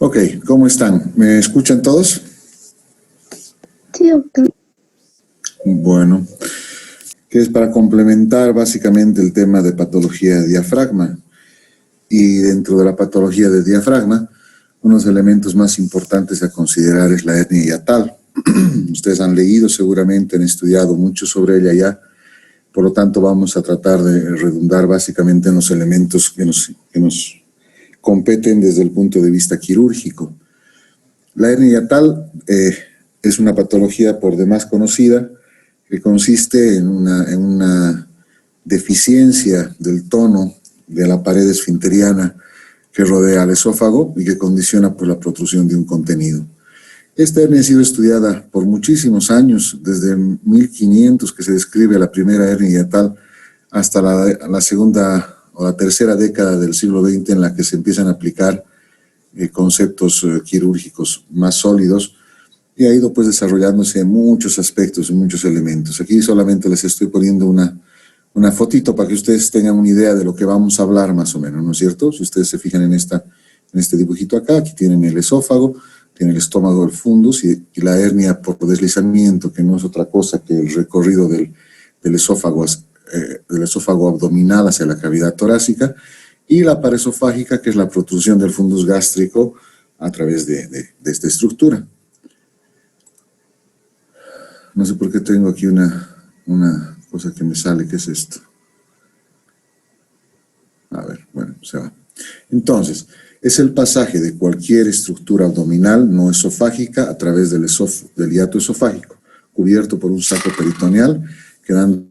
Ok, ¿cómo están? ¿Me escuchan todos? Sí, doctor. Bueno, que es para complementar básicamente el tema de patología de diafragma. Y dentro de la patología de diafragma, unos elementos más importantes a considerar es la hernia hiatal. Ustedes han leído seguramente, han estudiado mucho sobre ella ya, por lo tanto vamos a tratar de redundar básicamente en los elementos que nos competen desde el punto de vista quirúrgico. La hernia hiatal es una patología por demás conocida que consiste en una deficiencia del tono de la pared esfinteriana que rodea al esófago y que condiciona por la protrusión de un contenido. Esta hernia ha sido estudiada por muchísimos años, desde 1500 que se describe la primera hernia hiatal hasta la segunda o la tercera década del siglo XX en la que se empiezan a aplicar conceptos quirúrgicos más sólidos y ha ido pues desarrollándose en muchos aspectos, en muchos elementos. Aquí solamente les estoy poniendo una fotito para que ustedes tengan una idea de lo que vamos a hablar más o menos, ¿no es cierto? Si ustedes se fijan en este dibujito acá, aquí tienen el esófago, tienen el estómago, el fundus y la hernia por deslizamiento, que no es otra cosa que el recorrido del esófago abdominal hacia la cavidad torácica, y la pared esofágica, que es la protrusión del fundus gástrico a través de esta estructura. No sé por qué tengo aquí una cosa que me sale, ¿qué es esto? A ver, bueno, se va. Entonces, es el pasaje de cualquier estructura abdominal no esofágica a través del hiato esofágico, cubierto por un saco peritoneal, quedando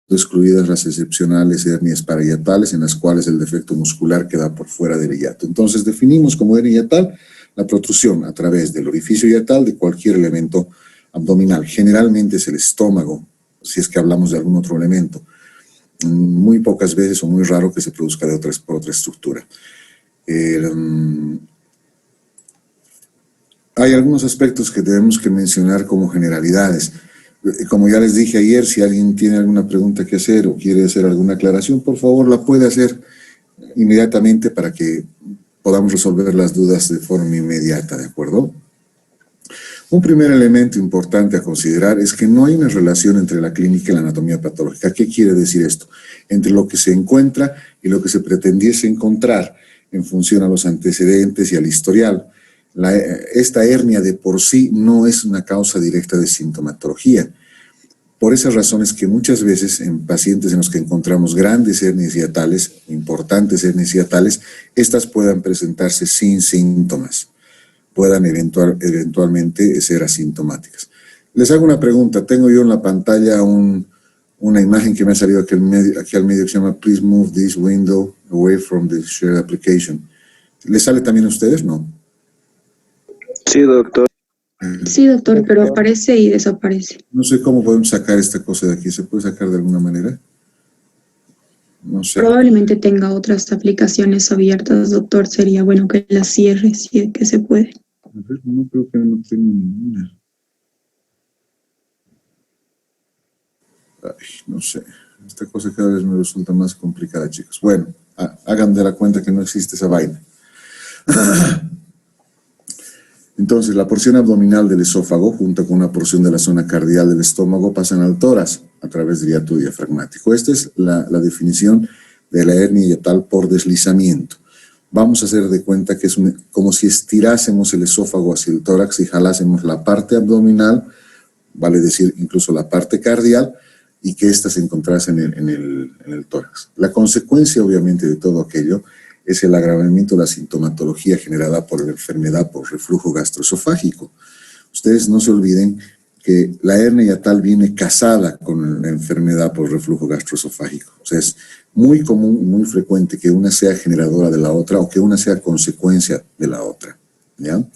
excluidas las excepcionales hernias parahiatales en las cuales el defecto muscular queda por fuera del hiato. Entonces definimos como hernia hiatal la protrusión a través del orificio hiatal de cualquier elemento abdominal. Generalmente es el estómago, si es que hablamos de algún otro elemento. Muy pocas veces o muy raro que se produzca por otra estructura. Hay algunos aspectos que debemos que mencionar como generalidades. Como ya les dije ayer, si alguien tiene alguna pregunta que hacer o quiere hacer alguna aclaración, por favor la puede hacer inmediatamente para que podamos resolver las dudas de forma inmediata, ¿de acuerdo? Un primer elemento importante a considerar es que no hay una relación entre la clínica y la anatomía patológica. ¿Qué quiere decir esto? Entre lo que se encuentra y lo que se pretendiese encontrar en función a los antecedentes y al historial. Esta hernia de por sí no es una causa directa de sintomatología. Por esas razones que muchas veces en pacientes en los que encontramos grandes hernias hiatales, importantes hernias hiatales, estas puedan presentarse sin síntomas, puedan eventualmente ser asintomáticas. Les hago una pregunta. Tengo yo en la pantalla una imagen que me ha salido aquí al medio que se llama Please move this window away from the shared application. ¿Les sale también a ustedes? No. Sí, doctor. Sí, doctor, pero aparece y desaparece. No sé cómo podemos sacar esta cosa de aquí. ¿Se puede sacar de alguna manera? No sé. Probablemente tenga otras aplicaciones abiertas, doctor. Sería bueno que las cierre si es que se puede. A ver, no creo que no tengo ninguna. Ay, no sé. Esta cosa cada vez me resulta más complicada, chicos. Bueno, hagan de la cuenta que no existe esa vaina. Entonces, la porción abdominal del esófago, junto con una porción de la zona cardial del estómago, pasan al tórax a través del hiato diafragmático. Esta es la definición de la hernia hiatal por deslizamiento. Vamos a hacer de cuenta que es como si estirásemos el esófago hacia el tórax y jalásemos la parte abdominal, vale decir incluso la parte cardial, y que ésta se encontrase en el tórax. La consecuencia, obviamente, de todo aquello es el agravamiento de la sintomatología generada por la enfermedad por reflujo gastroesofágico. Ustedes no se olviden que la hernia hiatal viene casada con la enfermedad por reflujo gastroesofágico. O sea, es muy común, muy frecuente que una sea generadora de la otra o que una sea consecuencia de la otra, ¿ya?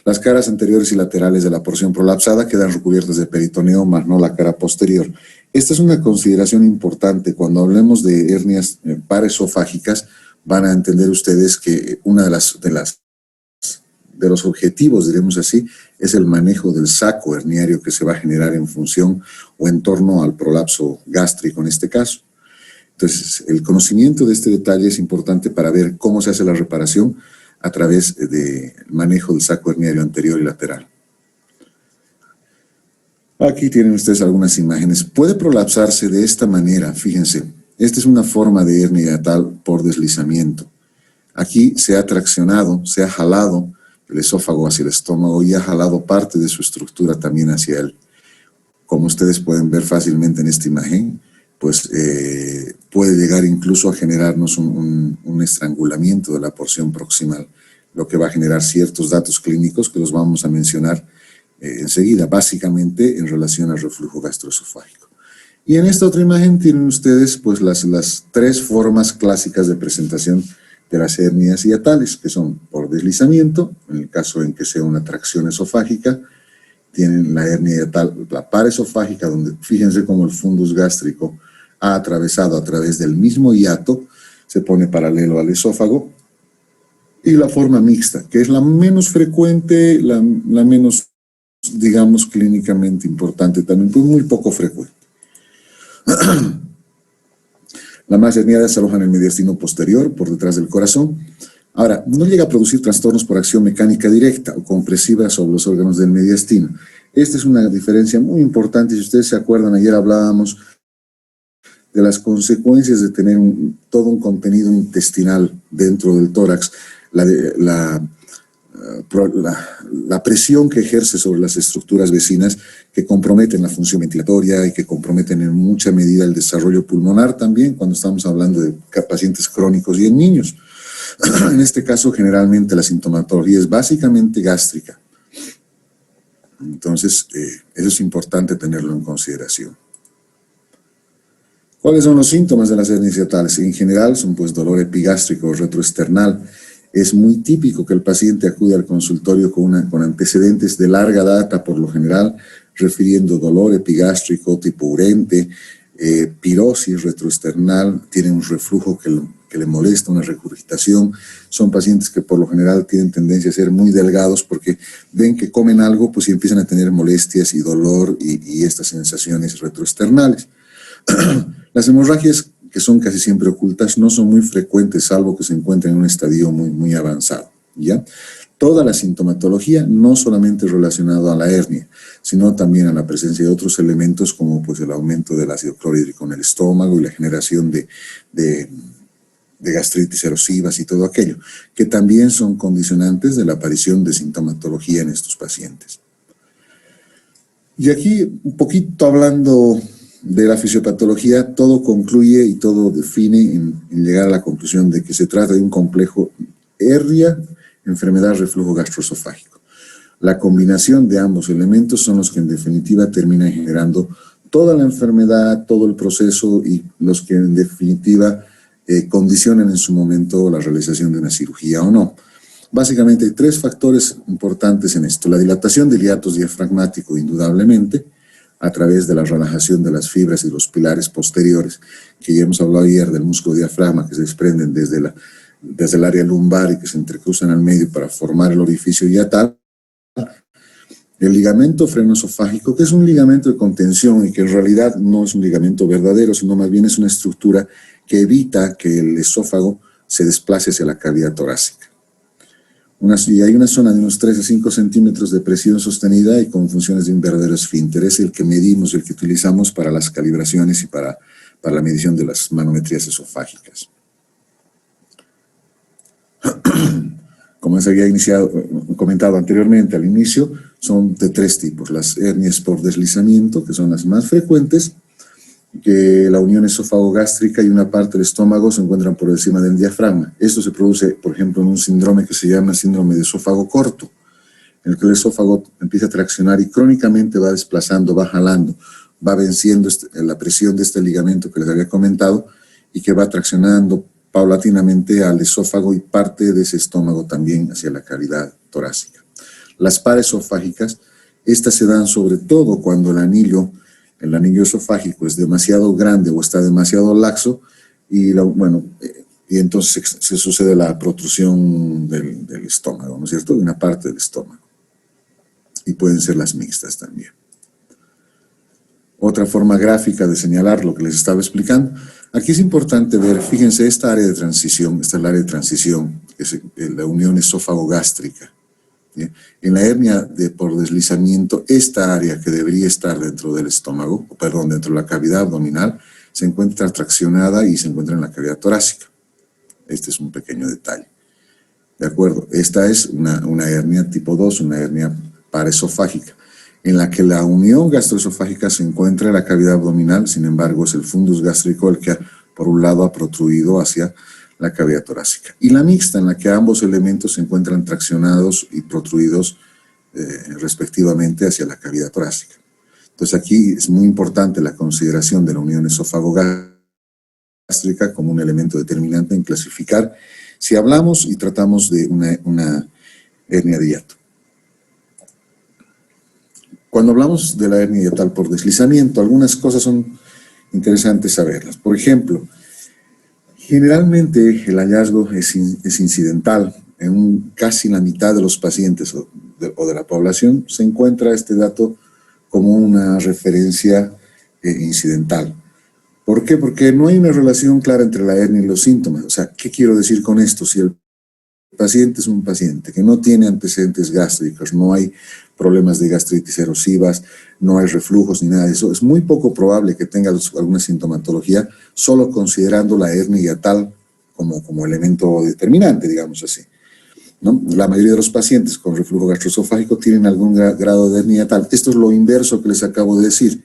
Las caras anteriores y laterales de la porción prolapsada quedan recubiertas de peritoneo, más no la cara posterior. Esta es una consideración importante. Cuando hablemos de hernias paraesofágicas, van a entender ustedes que una de los objetivos, diremos así, es el manejo del saco herniario que se va a generar en función o en torno al prolapso gástrico en este caso. Entonces, el conocimiento de este detalle es importante para ver cómo se hace la reparación a través del manejo del saco herniario anterior y lateral. Aquí tienen ustedes algunas imágenes. Puede prolapsarse de esta manera, fíjense. Esta es una forma de hernia hiatal por deslizamiento. Aquí se ha traccionado, se ha jalado el esófago hacia el estómago y ha jalado parte de su estructura también hacia él. Como ustedes pueden ver fácilmente en esta imagen, pues puede llegar incluso a generarnos un estrangulamiento de la porción proximal, lo que va a generar ciertos datos clínicos que los vamos a mencionar enseguida, básicamente en relación al reflujo gastroesofágico. Y en esta otra imagen tienen ustedes pues las tres formas clásicas de presentación de las hernias hiatales, que son por deslizamiento, en el caso en que sea una tracción esofágica. Tienen la hernia hiatal, la paraesofágica, donde fíjense cómo el fundus gástrico ha atravesado a través del mismo hiato, se pone paralelo al esófago. Y la forma mixta, que es la menos frecuente, la menos, digamos, clínicamente importante también, pues muy poco frecuente. La masa herniada se aloja en el mediastino posterior, por detrás del corazón. Ahora, no llega a producir trastornos por acción mecánica directa o compresiva sobre los órganos del mediastino. Esta es una diferencia muy importante. Si ustedes se acuerdan, ayer hablábamos de las consecuencias de tener todo un contenido intestinal dentro del tórax, la presión que ejerce sobre las estructuras vecinas, que comprometen la función ventilatoria y que comprometen en mucha medida el desarrollo pulmonar también, cuando estamos hablando de pacientes crónicos y en niños. En este caso, generalmente la sintomatología es básicamente gástrica. Entonces, eso es importante tenerlo en consideración. ¿Cuáles son los síntomas de las hernias hiatales? En general son pues dolor epigástrico o retroesternal. Es muy típico que el paciente acude al consultorio con antecedentes de larga data, por lo general, refiriendo dolor epigástrico tipo urente, pirosis retroesternal, tienen un reflujo que le molesta, una regurgitación. Son pacientes que por lo general tienen tendencia a ser muy delgados porque ven que comen algo, pues y empiezan a tener molestias y dolor y estas sensaciones retroesternales. Las hemorragias, que son casi siempre ocultas, no son muy frecuentes, salvo que se encuentren en un estadio muy avanzado, ¿ya? Toda la sintomatología, no solamente relacionada a la hernia, sino también a la presencia de otros elementos como pues el aumento del ácido clorhídrico en el estómago y la generación de gastritis erosivas y todo aquello, que también son condicionantes de la aparición de sintomatología en estos pacientes. Y aquí, un poquito hablando de la fisiopatología, todo concluye y todo define en llegar a la conclusión de que se trata de un complejo hernia, enfermedad, reflujo gastroesofágico. La combinación de ambos elementos son los que en definitiva terminan generando toda la enfermedad, todo el proceso y los que en definitiva condicionan en su momento la realización de una cirugía o no. Básicamente hay tres factores importantes en esto. La dilatación del hiatus diafragmático, indudablemente, a través de la relajación de las fibras y los pilares posteriores, que ya hemos hablado ayer del músculo diafragma, que se desprenden desde el área lumbar y que se entrecruzan al medio para formar el orificio hiatal. El ligamento frenoesofágico, que es un ligamento de contención y que en realidad no es un ligamento verdadero, sino más bien es una estructura que evita que el esófago se desplace hacia la cavidad torácica. Y hay una zona de unos 3 a 5 centímetros de presión sostenida y con funciones de un verdadero esfínter. Es el que medimos, el que utilizamos para las calibraciones y para la medición de las manometrías esofágicas. Como se había comentado anteriormente al inicio, son de tres tipos. Las hernias por deslizamiento, que son las más frecuentes, que la unión esófago-gástrica y una parte del estómago se encuentran por encima del diafragma. Esto se produce, por ejemplo, en un síndrome que se llama síndrome de esófago corto, en el que el esófago empieza a traccionar y crónicamente va desplazando, va jalando, va venciendo la presión de este ligamento que les había comentado y que va traccionando paulatinamente al esófago y parte de ese estómago también hacia la cavidad torácica. Las paraesofágicas, estas se dan sobre todo cuando el anillo esofágico es demasiado grande o está demasiado laxo y entonces se sucede la protrusión del estómago, ¿no es cierto?, de una parte del estómago. Y pueden ser las mixtas también. Otra forma gráfica de señalar lo que les estaba explicando, Aquí es importante ver, fíjense, esta área de transición, esta es el área de transición, que es la unión esófago-gástrica. ¿Bien? En la hernia por deslizamiento, esta área que debería estar dentro del estómago, perdón, dentro de la cavidad abdominal, se encuentra traccionada y se encuentra en la cavidad torácica. Este es un pequeño detalle. ¿De acuerdo? Esta es una hernia tipo 2, una hernia paraesofágica, en la que la unión gastroesofágica se encuentra en la cavidad abdominal, sin embargo es el fundus gástrico el que por un lado ha protruido hacia la cavidad torácica. Y la mixta, en la que ambos elementos se encuentran traccionados y protruidos respectivamente hacia la cavidad torácica. Entonces aquí es muy importante la consideración de la unión esófago-gástrica como un elemento determinante en clasificar si hablamos y tratamos de una hernia de hiato. Cuando hablamos de la hernia hiatal por deslizamiento, algunas cosas son interesantes saberlas. Por ejemplo, generalmente el hallazgo es incidental. En casi la mitad de los pacientes o de la población se encuentra este dato como una referencia incidental. ¿Por qué? Porque no hay una relación clara entre la hernia y los síntomas. O sea, ¿qué quiero decir con esto? Si el paciente es un paciente que no tiene antecedentes gástricos, no hay problemas de gastritis erosivas, no hay reflujos ni nada de eso, es muy poco probable que tenga alguna sintomatología solo considerando la hernia hiatal como elemento determinante, digamos así, ¿no? La mayoría de los pacientes con reflujo gastroesofágico tienen algún grado de hernia hiatal. Esto es lo inverso que les acabo de decir.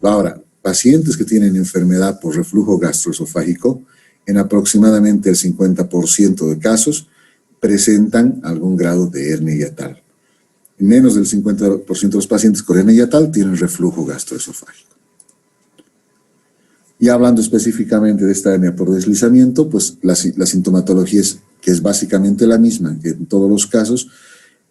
Ahora, pacientes que tienen enfermedad por reflujo gastroesofágico, en aproximadamente el 50% de casos, presentan algún grado de hernia hiatal. Menos del 50% de los pacientes con hernia hiatal tienen reflujo gastroesofágico. Y hablando específicamente de esta hernia por deslizamiento, pues la sintomatología que es básicamente la misma que en todos los casos,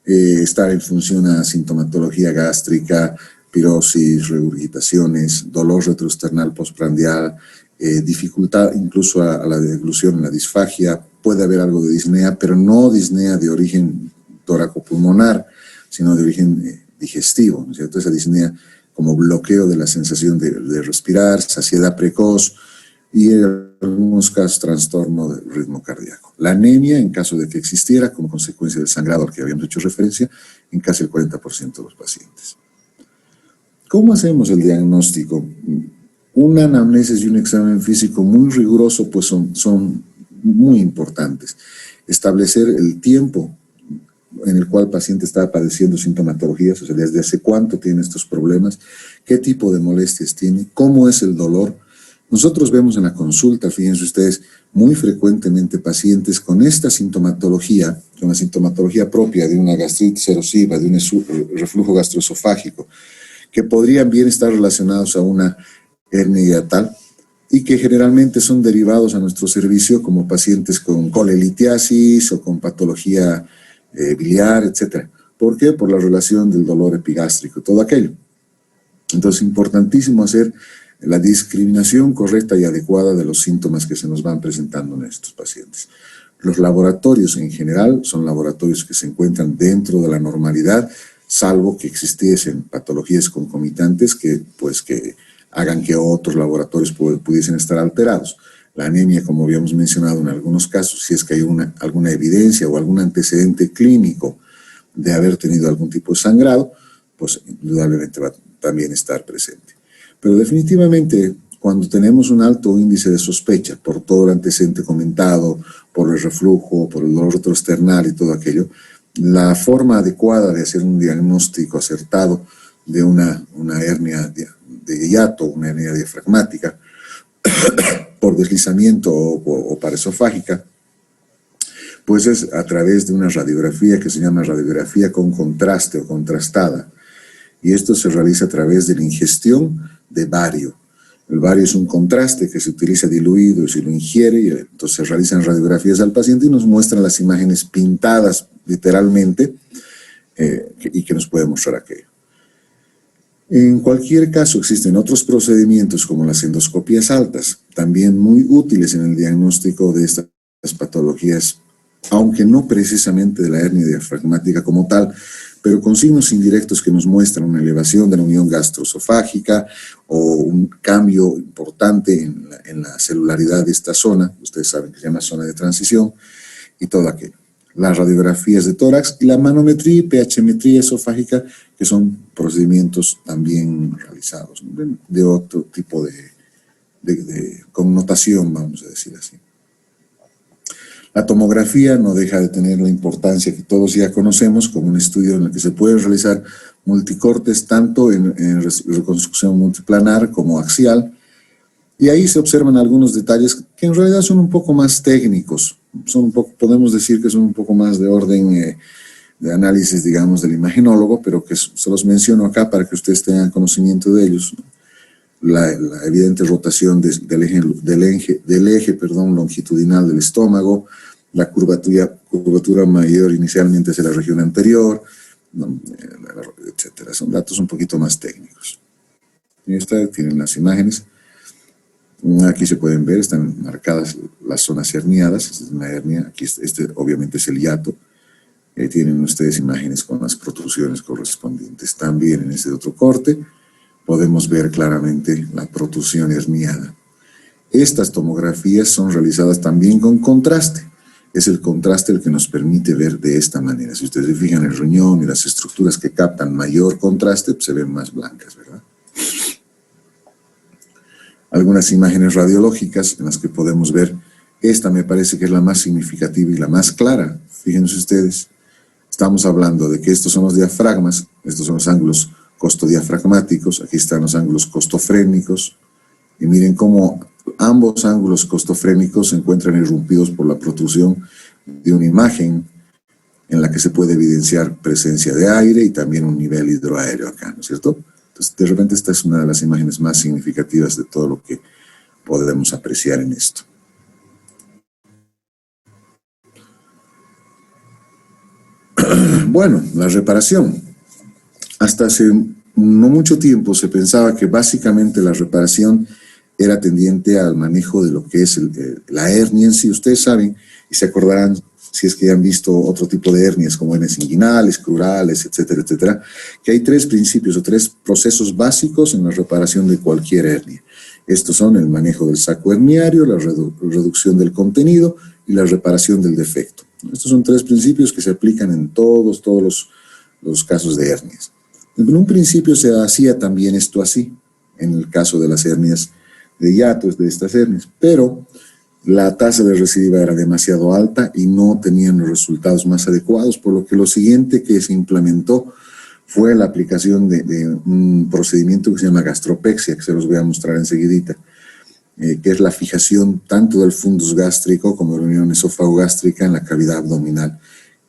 está en función a sintomatología gástrica, pirosis, regurgitaciones, dolor retroesternal postprandial, dificultad incluso a la deglución en la disfagia, puede haber algo de disnea, pero no disnea de origen tóraco-pulmonar, sino de origen digestivo, ¿no es cierto? Esa disnea como bloqueo de la sensación de respirar, saciedad precoz y en algunos casos trastorno del ritmo cardíaco. La anemia, en caso de que existiera, como consecuencia del sangrado al que habíamos hecho referencia, en casi el 40% de los pacientes. ¿Cómo hacemos el diagnóstico? Una anamnesis y un examen físico muy riguroso pues son muy importantes. Establecer el tiempo en el cual el paciente está padeciendo sintomatologías, o sea, desde hace cuánto tiene estos problemas, qué tipo de molestias tiene, cómo es el dolor. Nosotros vemos en la consulta, fíjense ustedes, muy frecuentemente pacientes con esta sintomatología, con la sintomatología propia de una gastritis erosiva, de un reflujo gastroesofágico, que podrían bien estar relacionados a una hernia hiatal y que generalmente son derivados a nuestro servicio como pacientes con colelitiasis o con patología biliar, etc. ¿Por qué? Por la relación del dolor epigástrico, todo aquello. Entonces, importantísimo hacer la discriminación correcta y adecuada de los síntomas que se nos van presentando en estos pacientes. Los laboratorios en general son laboratorios que se encuentran dentro de la normalidad, salvo que existiesen patologías concomitantes que hagan que otros laboratorios pudiesen estar alterados. La anemia, como habíamos mencionado en algunos casos, si es que hay alguna evidencia o algún antecedente clínico de haber tenido algún tipo de sangrado, pues indudablemente va a también estar presente. Pero definitivamente, cuando tenemos un alto índice de sospecha por todo el antecedente comentado, por el reflujo, por el dolor retroesternal y todo aquello, la forma adecuada de hacer un diagnóstico acertado de una hernia de hiato, una hernia diafragmática, por deslizamiento o paraesofágica, pues es a través de una radiografía que se llama radiografía con contraste o contrastada. Y esto se realiza a través de la ingestión de bario. El bario es un contraste que se utiliza diluido y se lo ingiere, y entonces se realizan radiografías al paciente y nos muestran las imágenes pintadas literalmente y que nos puede mostrar aquello. En cualquier caso, existen otros procedimientos como las endoscopías altas, también muy útiles en el diagnóstico de estas patologías, aunque no precisamente de la hernia diafragmática como tal, pero con signos indirectos que nos muestran una elevación de la unión gastroesofágica o un cambio importante en la celularidad de esta zona, ustedes saben que se llama zona de transición, y todo aquello. Las radiografías de tórax y la manometría y pHmetría esofágica, que son procedimientos también realizados, ¿no?, de otro tipo de connotación, vamos a decir así. La tomografía no deja de tener la importancia que todos ya conocemos como un estudio en el que se puede realizar multicortes tanto en reconstrucción multiplanar como axial, y ahí se observan algunos detalles que en realidad son un poco más técnicos, podemos decir que son un poco más de orden de análisis, digamos, del imagenólogo, pero que se los menciono acá para que ustedes tengan conocimiento de ellos. La evidente rotación del eje longitudinal del estómago, la curvatura mayor inicialmente hacia la región anterior, etcétera. Son datos un poquito más técnicos. Y tienen las imágenes. Aquí se pueden ver, están marcadas las zonas herniadas. Esta es una hernia. Aquí obviamente es el hiato. Tienen ustedes imágenes con las protrusiones correspondientes. También en este otro corte podemos ver claramente la protrusión herniada. Estas tomografías son realizadas también con contraste. Es el contraste el que nos permite ver de esta manera. Si ustedes se fijan, el riñón y las estructuras que captan mayor contraste, pues se ven más blancas, ¿verdad? Algunas imágenes radiológicas en las que podemos ver, esta me parece que es la más significativa y la más clara. Fíjense ustedes, estamos hablando de que estos son los diafragmas, estos son los ángulos costodiafragmáticos, aquí están los ángulos costofrénicos, y miren cómo ambos ángulos costofrénicos se encuentran irrumpidos por la protrusión de una imagen en la que se puede evidenciar presencia de aire y también un nivel hidroaéreo acá, ¿no es cierto? Entonces, de repente esta es una de las imágenes más significativas de todo lo que podemos apreciar en esto. Bueno, la reparación. Hasta hace no mucho tiempo se pensaba que básicamente la reparación era tendiente al manejo de lo que es la hernia en sí. Ustedes saben, y se acordarán si es que ya han visto otro tipo de hernias como hernias inguinales, crurales, etcétera, etcétera, que hay tres principios o tres procesos básicos en la reparación de cualquier hernia. Estos son el manejo del saco herniario, la reducción del contenido y la reparación del defecto. Estos son tres principios que se aplican en todos los casos de hernias. En un principio se hacía también esto así, en el caso de las hernias de hiatos, de estas hernias, pero la tasa de recidiva era demasiado alta y no tenían los resultados más adecuados, por lo que lo siguiente que se implementó fue la aplicación de un procedimiento que se llama gastropexia, que se los voy a mostrar enseguidita, que es la fijación tanto del fundus gástrico como de la unión esófago-gástrica en la cavidad abdominal,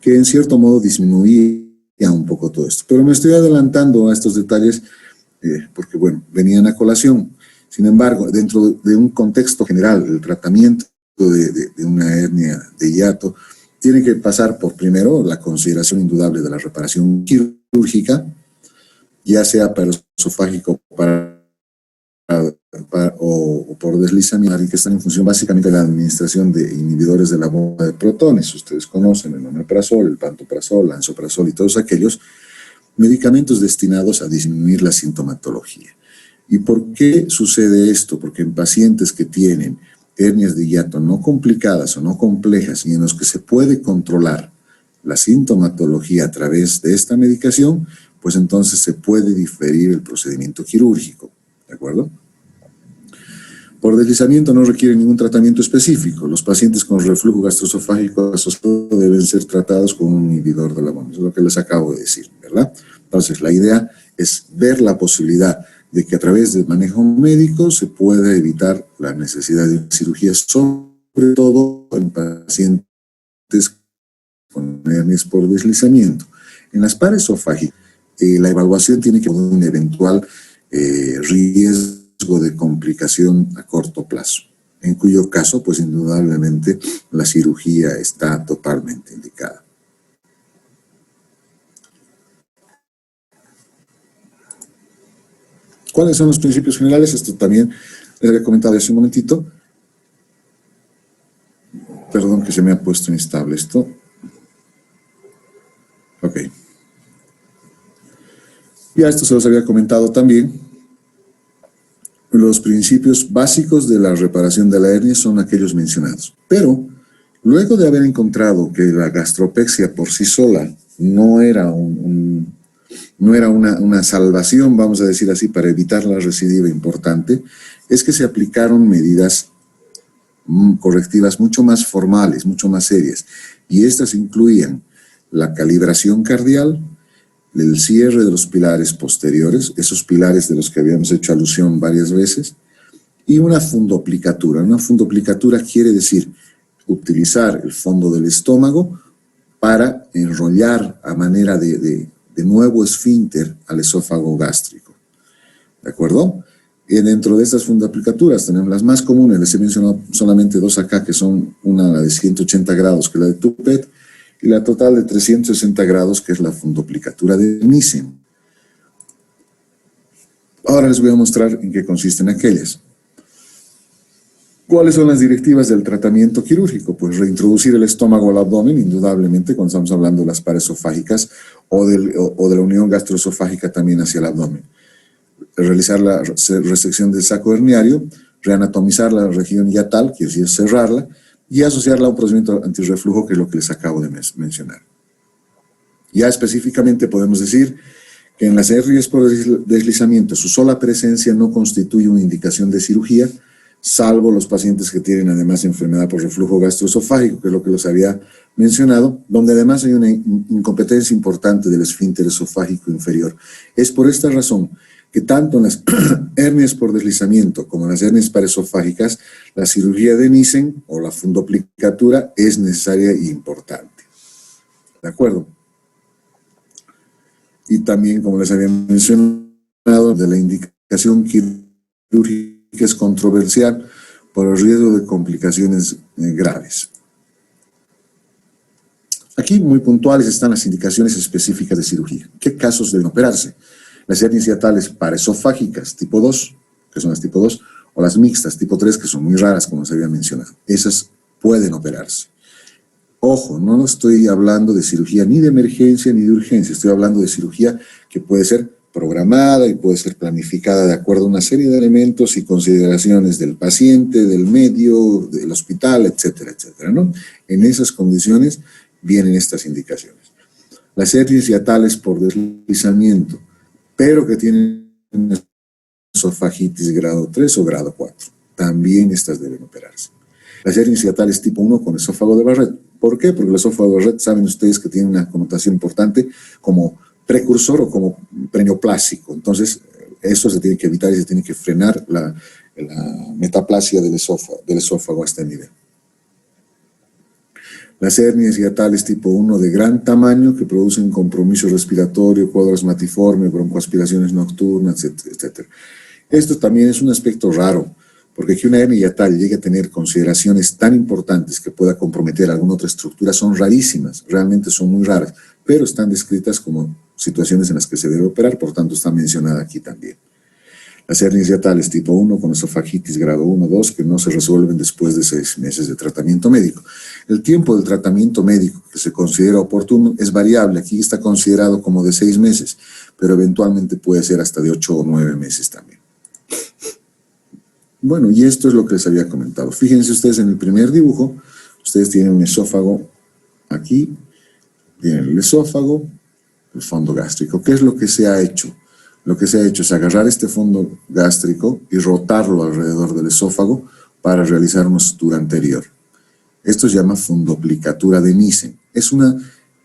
que en cierto modo disminuía un poco todo esto. Pero me estoy adelantando a estos detalles porque, bueno, venían a colación. Sin embargo, dentro de un contexto general, el tratamiento de una hernia de hiato tiene que pasar por, primero, la consideración indudable de la reparación quirúrgica, ya sea para el esofágico o por deslizamiento, que están en función básicamente de la administración de inhibidores de la bomba de protones. Ustedes conocen el omeprazol, el pantoprazol, el lansoprazol y todos aquellos medicamentos destinados a disminuir la sintomatología. ¿Y por qué sucede esto? Porque en pacientes que tienen hernias de hiato no complicadas o no complejas y en los que se puede controlar la sintomatología a través de esta medicación, pues entonces se puede diferir el procedimiento quirúrgico, ¿de acuerdo? Por deslizamiento no requiere ningún tratamiento específico. Los pacientes con reflujo gastroesofágico asociado deben ser tratados con un inhibidor de la bomba. Eso es lo que les acabo de decir, ¿verdad? Entonces, la idea es ver la posibilidad de que a través del manejo médico se pueda evitar la necesidad de cirugía, sobre todo en pacientes con hernias por deslizamiento. En las pares esofágicas, la evaluación tiene que ver un eventual riesgo de complicación a corto plazo, en cuyo caso, pues indudablemente, la cirugía está totalmente indicada. ¿Cuáles son los principios generales? Esto también les había comentado hace un momentito. Perdón que se me ha puesto inestable esto. Ok. Ya esto se los había comentado también. Los principios básicos de la reparación de la hernia son aquellos mencionados. Pero luego de haber encontrado que la gastropexia por sí sola no era una salvación, vamos a decir así, para evitar la recidiva importante, es que se aplicaron medidas correctivas mucho más formales, mucho más serias. Y estas incluían la calibración cardial, el cierre de los pilares posteriores, esos pilares de los que habíamos hecho alusión varias veces, y una fundoplicatura. Una fundoplicatura quiere decir utilizar el fondo del estómago para enrollar a manera de nuevo esfínter al esófago gástrico. ¿De acuerdo? Y dentro de estas fundaplicaturas tenemos las más comunes, les he mencionado solamente dos acá, que son una la de 180 grados, que es la de Toupet, y la total de 360 grados, que es la fundoplicatura de Nissen. Ahora les voy a mostrar en qué consisten aquellas. ¿Cuáles son las directivas del tratamiento quirúrgico? Pues reintroducir el estómago al abdomen, indudablemente, cuando estamos hablando de las paraesofágicas o de la unión gastroesofágica también hacia el abdomen. Realizar la resección del saco herniario, reanatomizar la región hiatal, quiere decir cerrarla, y asociarla a un procedimiento antirreflujo, que es lo que les acabo de mencionar. Ya específicamente podemos decir que en las hernias por deslizamiento su sola presencia no constituye una indicación de cirugía, salvo los pacientes que tienen además enfermedad por reflujo gastroesofágico, que es lo que les había mencionado, donde además hay una incompetencia importante del esfínter esofágico inferior. Es por esta razón que tanto en las hernias por deslizamiento como en las hernias paraesofágicas, la cirugía de Nissen o la fundoplicatura es necesaria e importante. ¿De acuerdo? Y también, como les había mencionado, de la indicación quirúrgica es controversial por el riesgo de complicaciones graves. Aquí, muy puntuales, están las indicaciones específicas de cirugía. ¿Qué casos deben operarse? Las hernias hiatales paraesofágicas tipo 2, que son las tipo 2, o las mixtas tipo 3, que son muy raras, como se había mencionado. Esas pueden operarse. Ojo, no estoy hablando de cirugía ni de emergencia ni de urgencia, estoy hablando de cirugía que puede ser programada y puede ser planificada de acuerdo a una serie de elementos y consideraciones del paciente, del medio, del hospital, etcétera, etcétera, ¿no? En esas condiciones vienen estas indicaciones. Las hernias hiatales por deslizamiento, pero que tienen esofagitis grado 3 o grado 4. También estas deben operarse. Las hernias hiatales tipo 1 con esófago de Barrett. ¿Por qué? Porque el esófago de Barrett, saben ustedes que tiene una connotación importante como precursor o como preneoplásico. Entonces, eso se tiene que evitar y se tiene que frenar la metaplasia del esófago a este nivel. Las hernias hiatales tipo 1 de gran tamaño que producen compromiso respiratorio, cuadro asmatiforme, broncoaspiraciones nocturnas, etc. Esto también es un aspecto raro, porque que una hernia hiatal llegue a tener consideraciones tan importantes que pueda comprometer alguna otra estructura son rarísimas, realmente son muy raras, pero están descritas como situaciones en las que se debe operar, por tanto está mencionada aquí también. Las hernias hiatales tipo 1 con esofagitis grado 1 o 2 que no se resuelven después de 6 meses de tratamiento médico. El tiempo del tratamiento médico que se considera oportuno es variable. Aquí está considerado como de 6 meses, pero eventualmente puede ser hasta de 8 o 9 meses también. Bueno, y esto es lo que les había comentado. Fíjense ustedes en el primer dibujo, ustedes tienen un esófago aquí, tienen el esófago, el fondo gástrico. ¿Qué es lo que se ha hecho? Lo que se ha hecho es agarrar este fondo gástrico y rotarlo alrededor del esófago para realizar una sutura anterior. Esto se llama fundoplicatura de Nissen.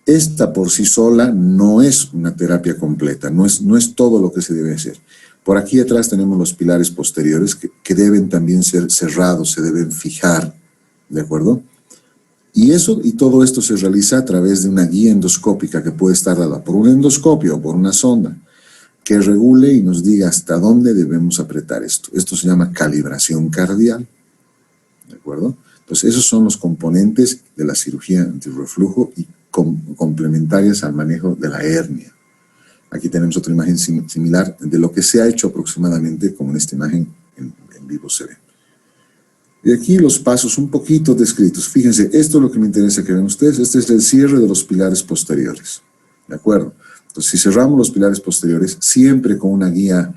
Esta por sí sola no es una terapia completa, no es todo lo que se debe hacer. Por aquí atrás tenemos los pilares posteriores que deben también ser cerrados, se deben fijar, ¿de acuerdo? Y todo esto se realiza a través de una guía endoscópica que puede estar dada por un endoscopio o por una sonda, que regule y nos diga hasta dónde debemos apretar esto. Esto se llama calibración cardial, ¿de acuerdo? Entonces, esos son los componentes de la cirugía antirreflujo y complementarias al manejo de la hernia. Aquí tenemos otra imagen similar de lo que se ha hecho aproximadamente, como en esta imagen en vivo se ve. Y aquí los pasos un poquito descritos. Fíjense, esto es lo que me interesa que vean ustedes. Este es el cierre de los pilares posteriores, ¿de acuerdo? Entonces, si cerramos los pilares posteriores, siempre con una guía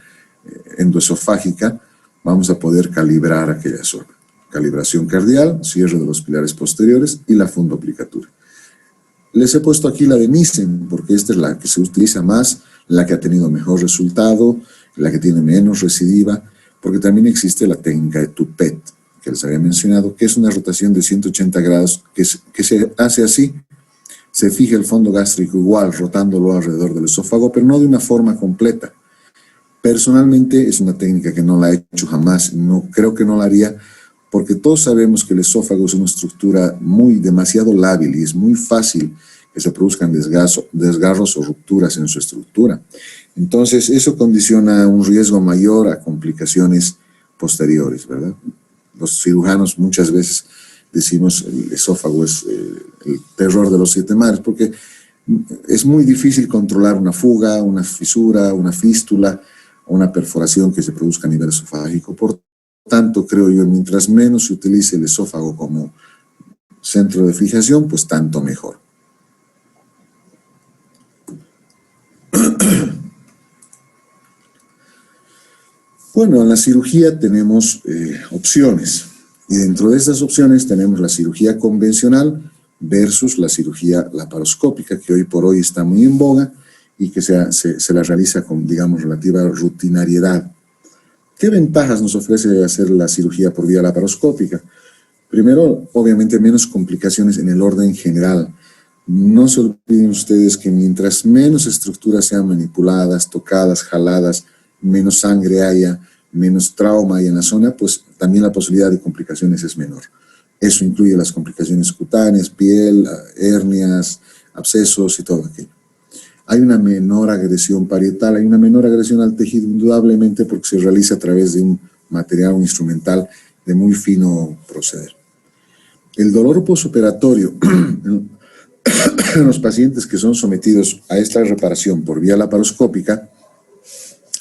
endoesofágica, vamos a poder calibrar aquella zona. Calibración cardial, cierre de los pilares posteriores y la fundoplicatura. Les he puesto aquí la de Nissen, porque esta es la que se utiliza más, la que ha tenido mejor resultado, la que tiene menos recidiva, porque también existe la técnica de Toupet, que les había mencionado, que es una rotación de 180 grados que se hace así. Se fija el fondo gástrico igual, rotándolo alrededor del esófago, pero no de una forma completa. Personalmente es una técnica que no la he hecho jamás, no creo que no la haría, porque todos sabemos que el esófago es una estructura demasiado lábil y es muy fácil que se produzcan desgarros o rupturas en su estructura. Entonces, eso condiciona un riesgo mayor a complicaciones posteriores, ¿verdad? Los cirujanos muchas veces decimos el esófago es el terror de los 7 mares, porque es muy difícil controlar una fuga, una fisura, una fístula, una perforación que se produzca a nivel esofágico. Por tanto, creo yo, mientras menos se utilice el esófago como centro de fijación, pues tanto mejor. Bueno, en la cirugía tenemos opciones, y dentro de esas opciones tenemos la cirugía convencional versus la cirugía laparoscópica, que hoy por hoy está muy en boga y que se la realiza con, digamos, relativa rutinariedad. ¿Qué ventajas nos ofrece hacer la cirugía por vía laparoscópica? Primero, obviamente, menos complicaciones en el orden general. No se olviden ustedes que mientras menos estructuras sean manipuladas, tocadas, jaladas, menos sangre haya, menos trauma hay en la zona, pues también la posibilidad de complicaciones es menor. Eso incluye las complicaciones cutáneas, piel, hernias, abscesos y todo aquello. Hay una menor agresión parietal, hay una menor agresión al tejido, indudablemente, porque se realiza a través de un material, un instrumental de muy fino proceder. El dolor postoperatorio en los pacientes que son sometidos a esta reparación por vía laparoscópica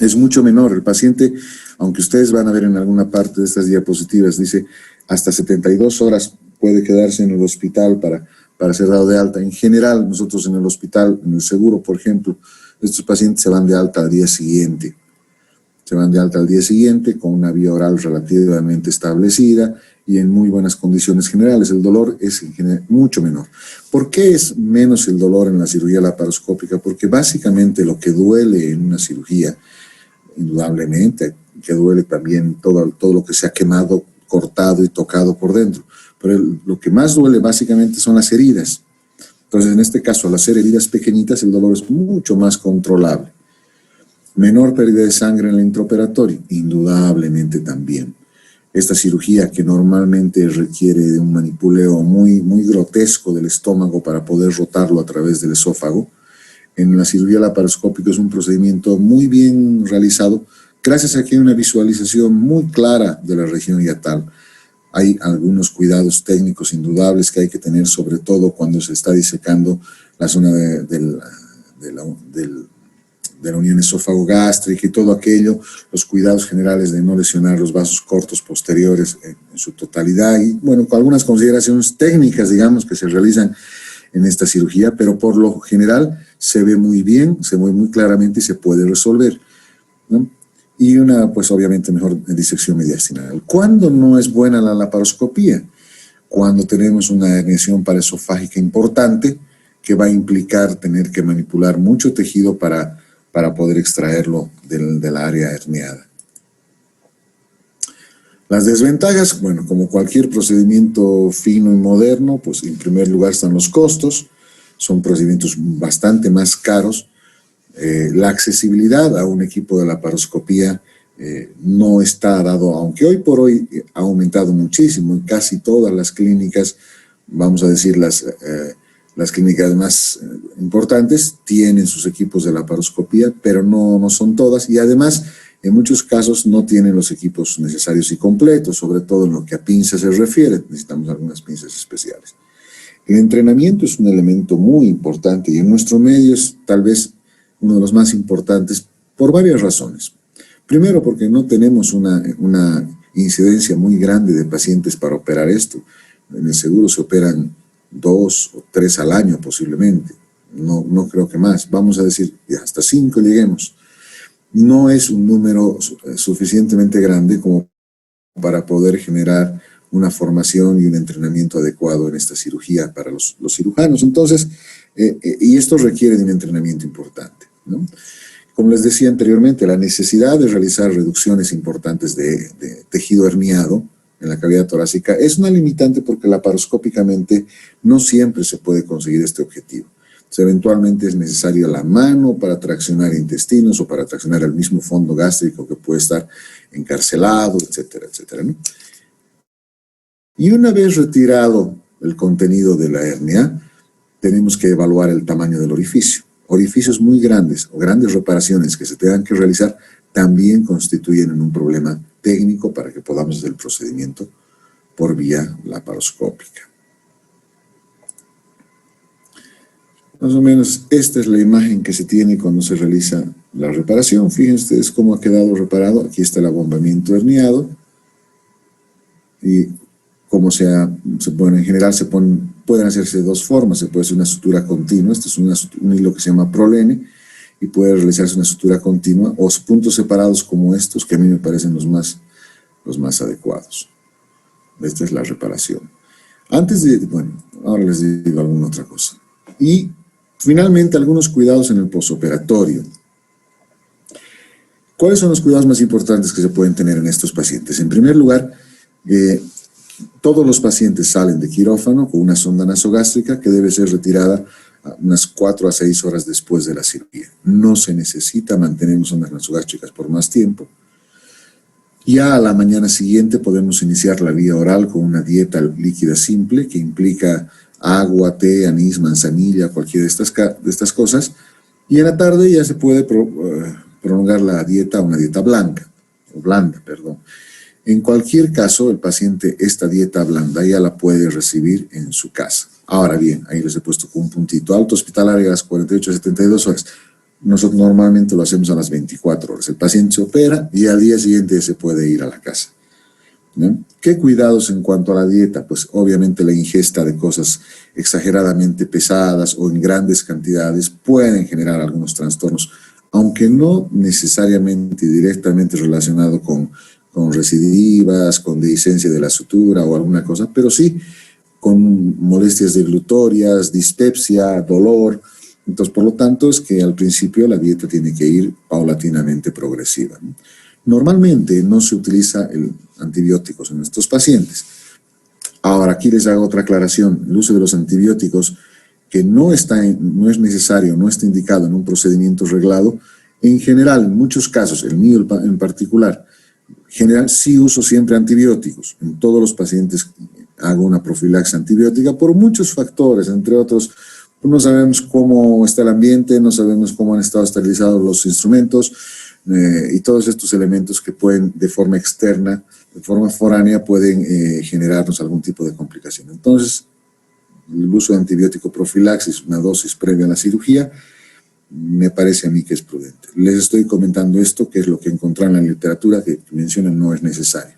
es mucho menor. El paciente, aunque ustedes van a ver en alguna parte de estas diapositivas, dice hasta 72 horas puede quedarse en el hospital para ser dado de alta. En general, nosotros en el hospital, en el seguro, por ejemplo, estos pacientes se van de alta al día siguiente. Se van de alta al día siguiente con una vía oral relativamente establecida y en muy buenas condiciones generales. El dolor es en general mucho menor. ¿Por qué es menos el dolor en la cirugía laparoscópica? Porque básicamente lo que duele en una cirugía, indudablemente, que duele también todo lo que se ha quemado, cortado y tocado por dentro. Pero lo que más duele básicamente son las heridas. Entonces, en este caso, al hacer heridas pequeñitas, el dolor es mucho más controlable. Menor pérdida de sangre en el intraoperatorio, indudablemente también. Esta cirugía que normalmente requiere de un manipuleo muy grotesco del estómago para poder rotarlo a través del esófago, en la cirugía laparoscópica es un procedimiento muy bien realizado, gracias a que hay una visualización muy clara de la región hiatal. Hay algunos cuidados técnicos indudables que hay que tener, sobre todo cuando se está disecando la zona de la unión esófago-gástrica y todo aquello, los cuidados generales de no lesionar los vasos cortos posteriores en su totalidad y, bueno, con algunas consideraciones técnicas, digamos, que se realizan en esta cirugía, pero por lo general se ve muy bien, se ve muy claramente y se puede resolver, ¿no? Y una, pues obviamente, mejor disección mediastinal. ¿Cuándo no es buena la laparoscopía? Cuando tenemos una herniación paraesofágica importante que va a implicar tener que manipular mucho tejido para poder extraerlo del área herniada. Las desventajas, bueno, como cualquier procedimiento fino y moderno, pues en primer lugar están los costos, son procedimientos bastante más caros. La accesibilidad a un equipo de laparoscopía no está dado, aunque hoy por hoy ha aumentado muchísimo en casi todas las clínicas, vamos a decir las clínicas más importantes tienen sus equipos de laparoscopía, pero no son todas, y además en muchos casos no tienen los equipos necesarios y completos, sobre todo en lo que a pinzas se refiere, necesitamos algunas pinzas especiales. El entrenamiento es un elemento muy importante y en nuestro medio es tal vez uno de los más importantes por varias razones. Primero, porque no tenemos una incidencia muy grande de pacientes para operar esto. En el seguro se operan 2 o 3 al año posiblemente, no creo que más. Vamos a decir, ya hasta 5 lleguemos. No es un número suficientemente grande como para poder generar una formación y un entrenamiento adecuado en esta cirugía para los cirujanos. Entonces, y esto requiere de un entrenamiento importante, ¿no? Como les decía anteriormente, la necesidad de realizar reducciones importantes de tejido herniado en la cavidad torácica es una limitante porque laparoscópicamente no siempre se puede conseguir este objetivo. Entonces, eventualmente es necesaria la mano para traccionar intestinos o para traccionar el mismo fondo gástrico que puede estar encarcelado, etcétera, etcétera, ¿no? Y una vez retirado el contenido de la hernia, tenemos que evaluar el tamaño del orificio. Orificios muy grandes o grandes reparaciones que se tengan que realizar también constituyen un problema técnico para que podamos hacer el procedimiento por vía laparoscópica. Más o menos esta es la imagen que se tiene cuando se realiza la reparación. Fíjense ustedes cómo ha quedado reparado. Aquí está el abombamiento herniado. Y como en general pueden hacerse de dos formas. Se puede hacer una sutura continua. Este es un hilo que se llama prolene. Y puede realizarse una sutura continua o puntos separados como estos, que a mí me parecen los más adecuados. Esta es la reparación. Ahora les digo alguna otra cosa. Y finalmente, algunos cuidados en el posoperatorio. ¿Cuáles son los cuidados más importantes que se pueden tener en estos pacientes? En primer lugar, todos los pacientes salen de quirófano con una sonda nasogástrica que debe ser retirada unas 4 a 6 horas después de la cirugía. No se necesita mantener sondas nasogástricas por más tiempo. Ya a la mañana siguiente podemos iniciar la vía oral con una dieta líquida simple que implica agua, té, anís, manzanilla, cualquiera de estas cosas. Y en la tarde ya se puede prolongar la dieta a una dieta blanda. En cualquier caso, el paciente esta dieta blanda ya la puede recibir en su casa. Ahora bien, ahí les he puesto con un puntito alto hospitalario a las 48 a 72 horas. Nosotros normalmente lo hacemos a las 24 horas. El paciente se opera y al día siguiente se puede ir a la casa, ¿no? ¿Qué cuidados en cuanto a la dieta? Pues obviamente la ingesta de cosas exageradamente pesadas o en grandes cantidades pueden generar algunos trastornos, aunque no necesariamente directamente relacionado con recidivas, con dehiscencia de la sutura o alguna cosa, pero sí con molestias deglutorias, dispepsia, dolor. Entonces, por lo tanto, es que al principio la dieta tiene que ir paulatinamente progresiva, ¿no? Normalmente no se utiliza antibióticos en estos pacientes. Ahora, aquí les hago otra aclaración. El uso de los antibióticos que no es necesario, no está indicado en un procedimiento reglado, en general, en muchos casos, el mío en particular, general sí uso siempre antibióticos. En todos los pacientes hago una profilaxis antibiótica por muchos factores, entre otros, no sabemos cómo está el ambiente, no sabemos cómo han estado esterilizados los instrumentos y todos estos elementos que pueden de forma externa, de forma foránea, pueden generarnos algún tipo de complicación. Entonces, el uso de antibiótico profilaxis, una dosis previa a la cirugía, me parece a mí que es prudente. Les estoy comentando esto, que es lo que encontré en la literatura, que mencionan no es necesario.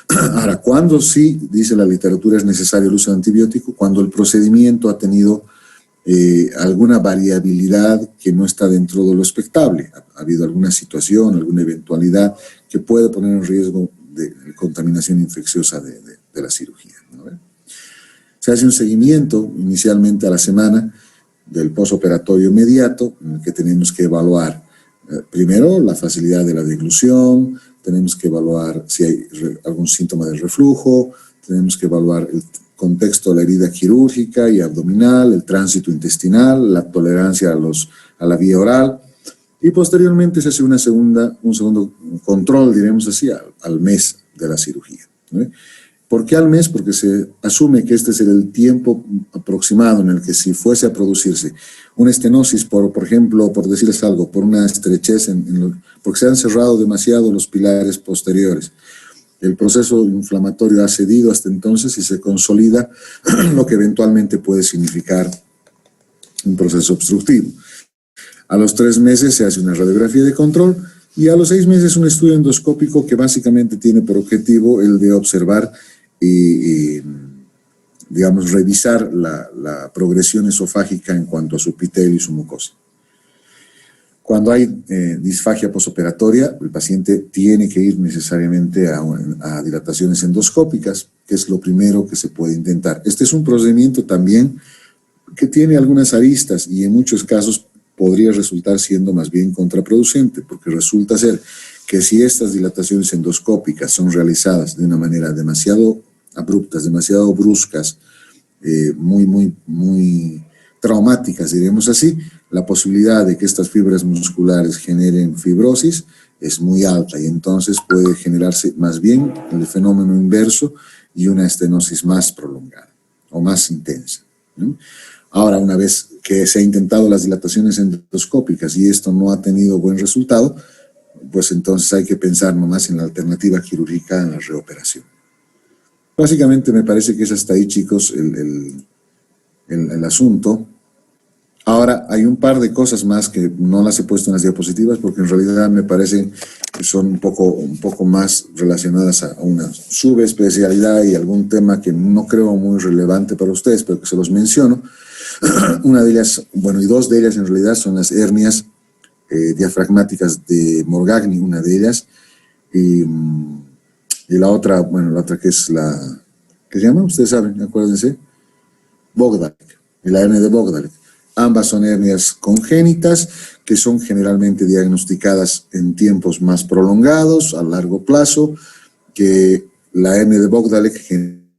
Ahora, ¿cuándo sí, dice la literatura, es necesario el uso de antibiótico? Cuando el procedimiento ha tenido alguna variabilidad que no está dentro de lo expectable. Ha habido alguna situación, alguna eventualidad que puede poner en riesgo de contaminación infecciosa de la cirugía, ¿no? Se hace un seguimiento inicialmente a la semana del posoperatorio inmediato, en el que tenemos que evaluar primero la facilidad de la deglución, tenemos que evaluar si hay algún síntoma de reflujo, tenemos que evaluar el contexto de la herida quirúrgica y abdominal, el tránsito intestinal, la tolerancia a la vía oral, y posteriormente se hace un segundo control, diremos así, al mes de la cirugía, ¿no? ¿Por qué al mes? Porque se asume que este será el tiempo aproximado en el que si fuese a producirse una estenosis, por ejemplo, por decirles algo, por una estrechez, porque se han cerrado demasiado los pilares posteriores, el proceso inflamatorio ha cedido hasta entonces y se consolida lo que eventualmente puede significar un proceso obstructivo. A los 3 meses se hace una radiografía de control y a los 6 meses un estudio endoscópico que básicamente tiene por objetivo el de observar digamos, revisar la progresión esofágica en cuanto a su epitelio y su mucosa. Cuando hay disfagia posoperatoria, el paciente tiene que ir necesariamente a dilataciones endoscópicas, que es lo primero que se puede intentar. Este es un procedimiento también que tiene algunas aristas y en muchos casos podría resultar siendo más bien contraproducente, porque resulta ser que si estas dilataciones endoscópicas son realizadas de una manera demasiado abruptas, demasiado bruscas, muy traumáticas, diríamos así, la posibilidad de que estas fibras musculares generen fibrosis es muy alta y entonces puede generarse más bien el fenómeno inverso y una estenosis más prolongada o más intensa, ¿no? Ahora, una vez que se ha intentado las dilataciones endoscópicas y esto no ha tenido buen resultado, pues entonces hay que pensar nomás en la alternativa quirúrgica, en la reoperación. Básicamente me parece que es hasta ahí, chicos, el asunto. Ahora, hay un par de cosas más que no las he puesto en las diapositivas porque en realidad me parecen que son un poco más relacionadas a una subespecialidad y algún tema que no creo muy relevante para ustedes, pero que se los menciono. Una de ellas, bueno, y dos de ellas en realidad son las hernias diafragmáticas de Morgagni, una de ellas, y la otra, bueno, la otra que es ¿qué se llama? Ustedes saben, acuérdense, Bogdalek, y la hernia de Bogdalek. Ambas son hernias congénitas que son generalmente diagnosticadas en tiempos más prolongados, a largo plazo, que la hernia de Bogdalek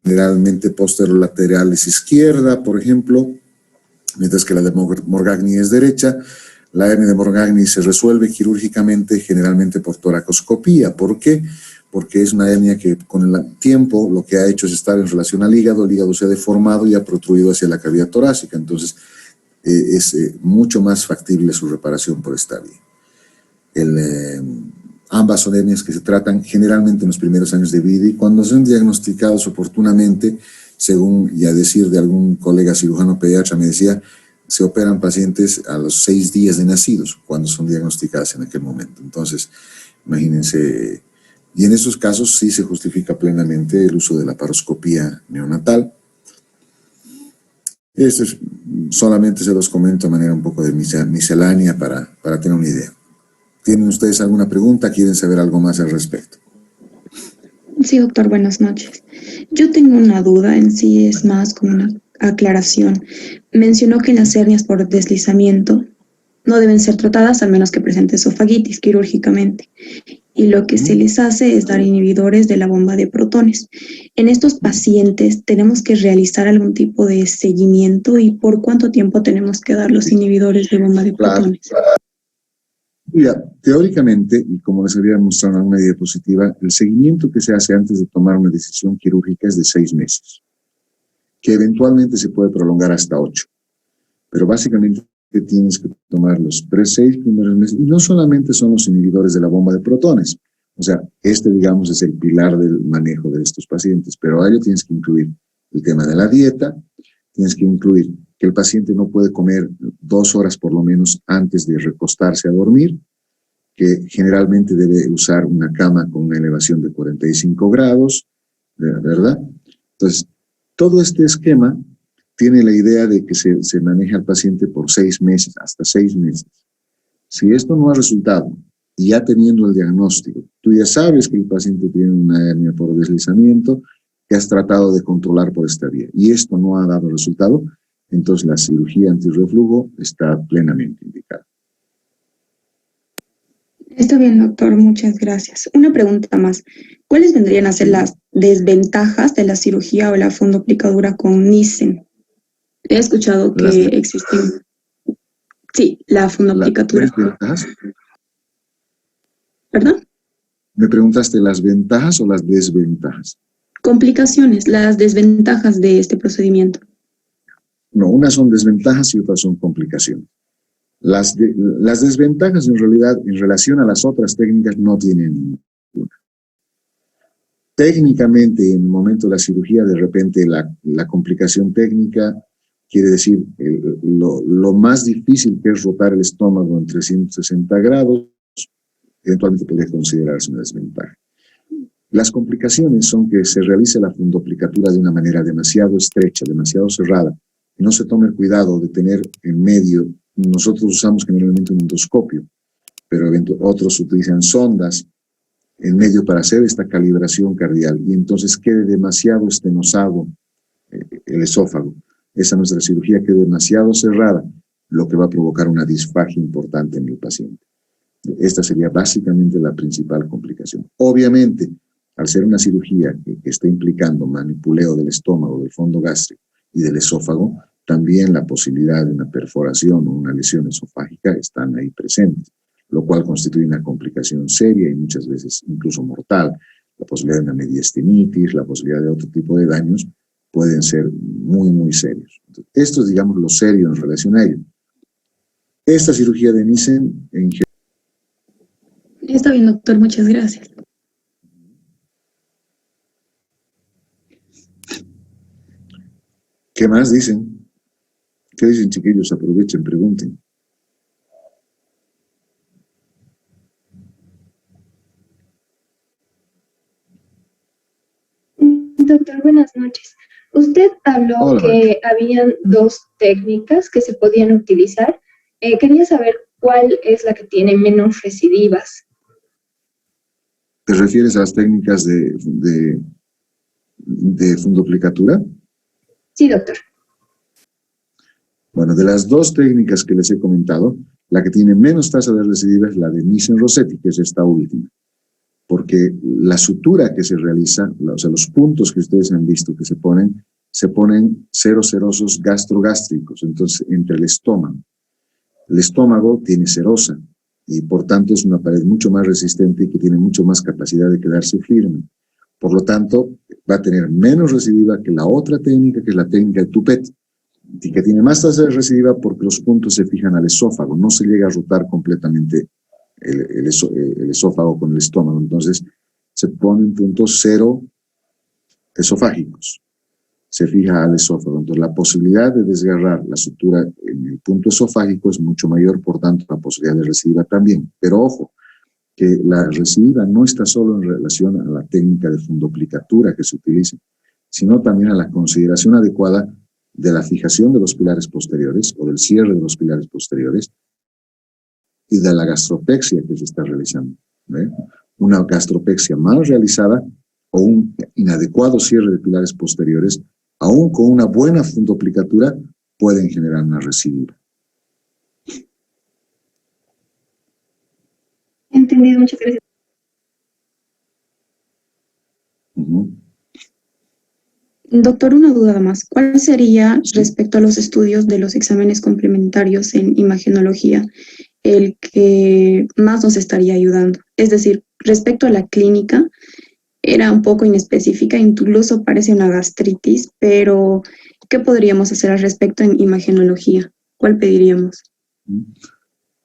generalmente posterolateral es izquierda, por ejemplo, mientras que la de Morgagni es derecha. La hernia de Morgagni se resuelve quirúrgicamente, generalmente por toracoscopía. ¿Por qué? Porque es una hernia que con el tiempo lo que ha hecho es estar en relación al hígado se ha deformado y ha protruido hacia la cavidad torácica. Entonces, es mucho más factible su reparación por esta vía. Ambas son hernias que se tratan generalmente en los primeros años de vida y cuando son diagnosticados oportunamente, según y a decir de algún colega cirujano pediatra, me decía, se operan pacientes a los 6 días de nacidos, cuando son diagnosticadas en aquel momento. Entonces, imagínense, y en esos casos sí se justifica plenamente el uso de la paroscopía neonatal. Esto solamente se los comento de manera un poco de miscelánea para tener una idea. ¿Tienen ustedes alguna pregunta? ¿Quieren saber algo más al respecto? Sí, doctor, buenas noches. Yo tengo una duda, en sí es más como una aclaración. Mencionó que las hernias por deslizamiento no deben ser tratadas al menos que presente esofagitis quirúrgicamente. Y lo que se les hace es dar inhibidores de la bomba de protones. En estos pacientes tenemos que realizar algún tipo de seguimiento y por cuánto tiempo tenemos que dar los inhibidores de bomba de protones. Mira, teóricamente, y como les había mostrado en una diapositiva, el seguimiento que se hace antes de tomar una decisión quirúrgica es de 6 meses, que eventualmente se puede prolongar hasta 8. Pero básicamente tienes que tomar los 6 primeros meses, y no solamente son los inhibidores de la bomba de protones, o sea, digamos, es el pilar del manejo de estos pacientes, pero a ello tienes que incluir el tema de la dieta, tienes que incluir que el paciente no puede comer 2 horas por lo menos antes de recostarse a dormir, que generalmente debe usar una cama con una elevación de 45 grados, ¿verdad? Entonces, todo este esquema tiene la idea de que se maneja al paciente por 6 meses, hasta 6 meses. Si esto no ha resultado, y ya teniendo el diagnóstico, tú ya sabes que el paciente tiene una hernia por deslizamiento, que has tratado de controlar por esta vía, y esto no ha dado resultado, entonces la cirugía antirreflujo está plenamente indicada. Está bien, doctor, muchas gracias. Una pregunta más. ¿Cuáles vendrían a ser las desventajas de la cirugía o la fundoplicadura con Nissen? He escuchado que existen... Sí, la fundoplicadura. ¿Las desventajas? ¿Perdón? ¿Me preguntaste las ventajas o las desventajas? Complicaciones, las desventajas de este procedimiento. No, unas son desventajas y otras son complicaciones. Las desventajas en realidad en relación a las otras técnicas no tienen ninguna. Técnicamente en el momento de la cirugía de repente la complicación técnica quiere decir lo más difícil que es rotar el estómago en 360 grados, eventualmente podría considerarse una desventaja. Las complicaciones son que se realice la fundoplicatura de una manera demasiado estrecha, demasiado cerrada, y no se tome el cuidado de tener en medio, nosotros usamos generalmente un endoscopio, pero otros utilizan sondas en medio para hacer esta calibración cardial, y entonces quede demasiado estenosado el esófago. Esa nuestra cirugía quede demasiado cerrada, lo que va a provocar una disfagia importante en el paciente. Esta sería básicamente la principal complicación. Obviamente, al ser una cirugía que está implicando manipuleo del estómago, del fondo gástrico y del esófago, también la posibilidad de una perforación o una lesión esofágica están ahí presentes, lo cual constituye una complicación seria y muchas veces incluso mortal. La posibilidad de una mediastinitis, la posibilidad de otro tipo de daños pueden ser muy, muy serios. Entonces, esto es, digamos, lo serio en relación a ello. Esta cirugía de Nissen en general. Está bien, doctor, muchas gracias. ¿Qué más dicen? ¿Qué dicen, chiquillos? Aprovechen, pregunten. Doctor, buenas noches. Usted habló Hola, que habían dos técnicas que se podían utilizar. Quería saber cuál es la que tiene menos recidivas. ¿Te refieres a las técnicas de fundoplicatura? Sí, doctor. Bueno, de las dos técnicas que les he comentado, la que tiene menos tasa de recidiva es la de Nissen-Rossetti, que es esta última. Porque la sutura que se realiza, o sea, los puntos que ustedes han visto que se ponen serosos gastrogástricos, entonces entre el estómago. El estómago tiene serosa y por tanto es una pared mucho más resistente y que tiene mucho más capacidad de quedarse firme. Por lo tanto, va a tener menos recidiva que la otra técnica, que es la técnica de Toupet, y que tiene más tasa de recidiva porque los puntos se fijan al esófago, no se llega a rotar completamente el esófago con el estómago. Entonces, se ponen puntos cero esofágicos, se fija al esófago. Entonces, la posibilidad de desgarrar la sutura en el punto esofágico es mucho mayor, por tanto, la posibilidad de recidiva también. Pero ojo, que la recidiva no está solo en relación a la técnica de fundoplicatura que se utiliza, sino también a la consideración adecuada de la fijación de los pilares posteriores o del cierre de los pilares posteriores y de la gastropexia que se está realizando. Una gastropexia mal realizada o un inadecuado cierre de pilares posteriores, aún con una buena fundoplicatura, pueden generar una recidiva. Entendido, muchas gracias. Doctor, una duda más. ¿Cuál sería, respecto a los estudios de los exámenes complementarios en imagenología, el que más nos estaría ayudando? Es decir, respecto a la clínica, era un poco inespecífica, incluso parece una gastritis, pero ¿qué podríamos hacer al respecto en imagenología? ¿Cuál pediríamos?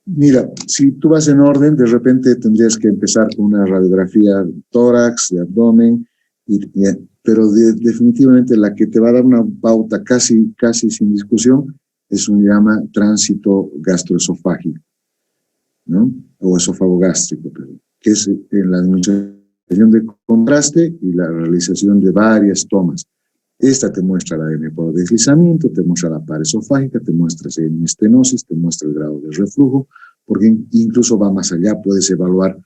Mira, si tú vas en orden, de repente tendrías que empezar con una radiografía de tórax, de abdomen, pero definitivamente la que te va a dar una pauta casi sin discusión es un llama tránsito gastroesofágico, ¿no? O esófago gástrico, que es en la demostración de contraste y la realización de varias tomas. Esta te muestra la ADN por deslizamiento, te muestra la pared esofágica, te muestra si hay estenosis, te muestra el grado de reflujo, porque incluso va más allá, puedes evaluar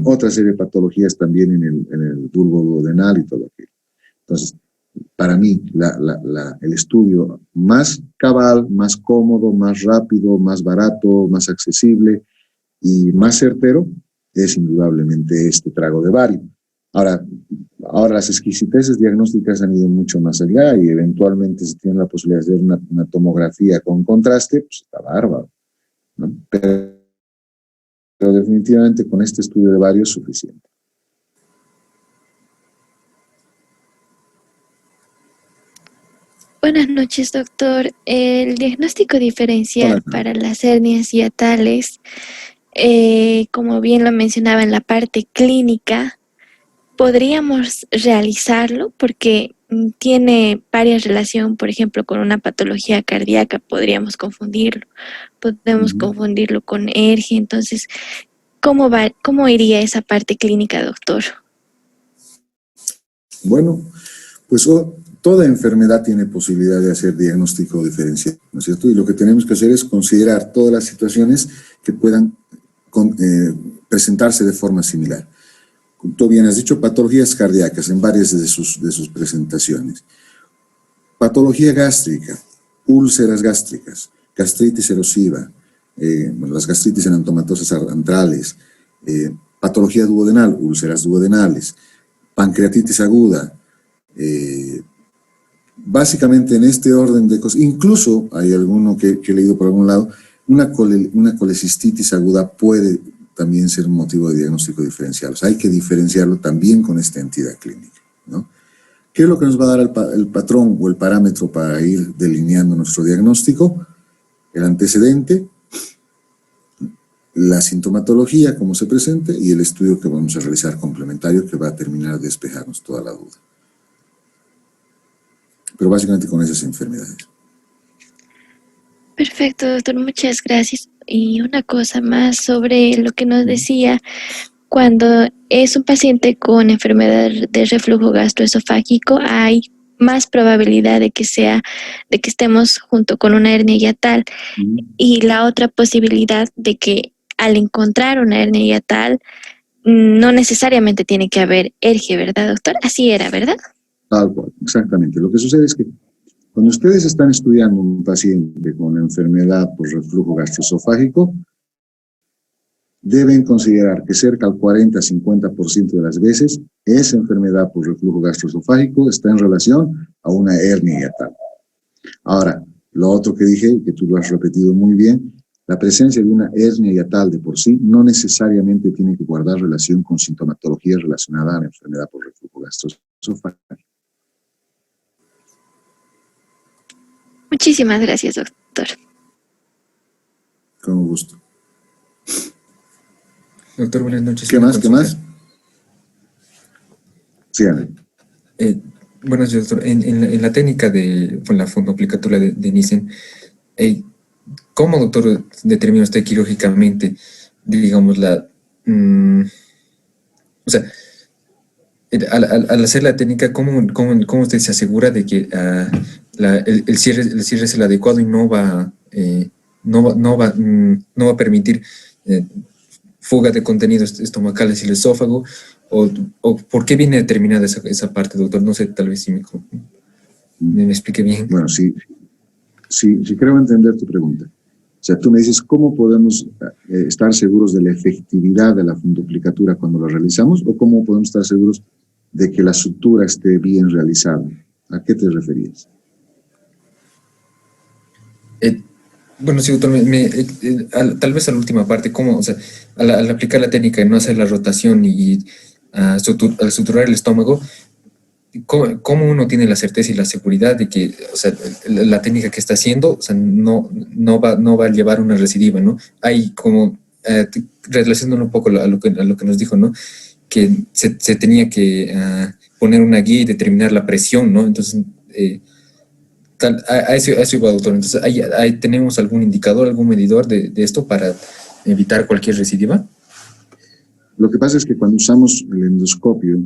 otra serie de patologías también en el bulbo duodenal y todo aquello. Entonces, para mí, el estudio más cabal, más cómodo, más rápido, más barato, más accesible y más certero es indudablemente este trago de bario. Ahora las exquisiteces diagnósticas han ido mucho más allá y eventualmente si tienen la posibilidad de hacer una tomografía con contraste, pues está bárbaro, ¿no? Pero definitivamente con este estudio de bario es suficiente. Buenas noches, doctor. El diagnóstico diferencial para las hernias hiatales, como bien lo mencionaba en la parte clínica, podríamos realizarlo porque tiene varias relación, por ejemplo, con una patología cardíaca, podemos confundirlo con ERGI. Entonces, ¿cómo iría esa parte clínica, doctor? Bueno, pues toda enfermedad tiene posibilidad de hacer diagnóstico diferencial, ¿no es cierto? Y lo que tenemos que hacer es considerar todas las situaciones que puedan presentarse de forma similar. Como tú bien has dicho, patologías cardíacas en varias de sus presentaciones. Patología gástrica, úlceras gástricas, gastritis erosiva, las gastritis enantomatosas antrales, patología duodenal, úlceras duodenales, pancreatitis aguda, básicamente en este orden de cosas. Incluso hay alguno que he leído por algún lado, una colecistitis aguda puede también ser un motivo de diagnóstico diferencial. O sea, hay que diferenciarlo también con esta entidad clínica, ¿no? ¿Qué es lo que nos va a dar el patrón o el parámetro para ir delineando nuestro diagnóstico? El antecedente, la sintomatología, cómo se presente, y el estudio que vamos a realizar complementario que va a terminar de despejarnos toda la duda. Pero básicamente con esas enfermedades. Perfecto, doctor, muchas gracias. Y una cosa más sobre lo que nos decía, cuando es un paciente con enfermedad de reflujo gastroesofágico, hay más probabilidad de que estemos junto con una hernia hiatal. Y la otra posibilidad de que al encontrar una hernia hiatal, no necesariamente tiene que haber erge, ¿verdad, doctor? Así era, ¿verdad? Tal cual, exactamente. Lo que sucede es que cuando ustedes están estudiando un paciente con enfermedad por reflujo gastroesofágico, deben considerar que cerca del 40-50% de las veces esa enfermedad por reflujo gastroesofágico está en relación a una hernia hiatal. Ahora, lo otro que dije, que tú lo has repetido muy bien, la presencia de una hernia hiatal de por sí no necesariamente tiene que guardar relación con sintomatología relacionada a la enfermedad por reflujo gastroesofágico. Muchísimas gracias, doctor. Con gusto. Doctor, buenas noches. ¿Qué más? ¿Qué más? Sí, Ana. Buenas noches, doctor. En la técnica con la fondoaplicatura de Nissen, ¿cómo, doctor, determina usted quirúrgicamente, digamos, o sea, al hacer la técnica, ¿cómo usted se asegura de que el cierre es el adecuado y no va a permitir fuga de contenidos estomacales y el esófago? ¿O por qué viene determinada esa parte, doctor? No sé, tal vez si me explique bien. Bueno, sí creo entender tu pregunta. O sea, tú me dices, ¿cómo podemos estar seguros de la efectividad de la fondoaplicatura cuando la realizamos? ¿O cómo podemos estar seguros de que la sutura esté bien realizada? ¿A qué te referías? Bueno, sí, doctor, tal vez a la última parte, ¿cómo? O sea, al aplicar la técnica y no hacer la rotación y al suturar el estómago, ¿cómo uno tiene la certeza y la seguridad de que, o sea, la técnica que está haciendo, o sea, no va a llevar una recidiva, ¿no? Hay como, relacionándolo un poco a lo que nos dijo, ¿no? Que se tenía que poner una guía y determinar la presión, ¿no? Entonces, a eso iba, doctor. Entonces, ¿ahí tenemos algún indicador, algún medidor de esto para evitar cualquier recidiva? Lo que pasa es que cuando usamos el endoscopio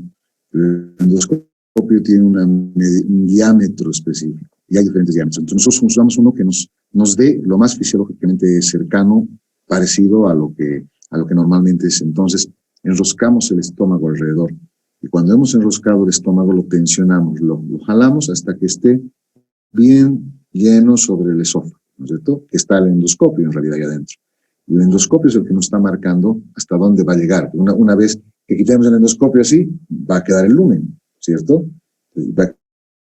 tiene un diámetro específico y hay diferentes diámetros. Entonces nosotros usamos uno que nos dé lo más fisiológicamente cercano, parecido a lo que normalmente es. Entonces enroscamos el estómago alrededor y cuando hemos enroscado el estómago lo tensionamos, lo jalamos hasta que esté bien lleno sobre el esófago, ¿no es cierto? Que está el endoscopio en realidad ahí adentro. El endoscopio es el que nos está marcando hasta dónde va a llegar. Una vez que quitemos el endoscopio así, va a quedar el lumen, ¿cierto? Va a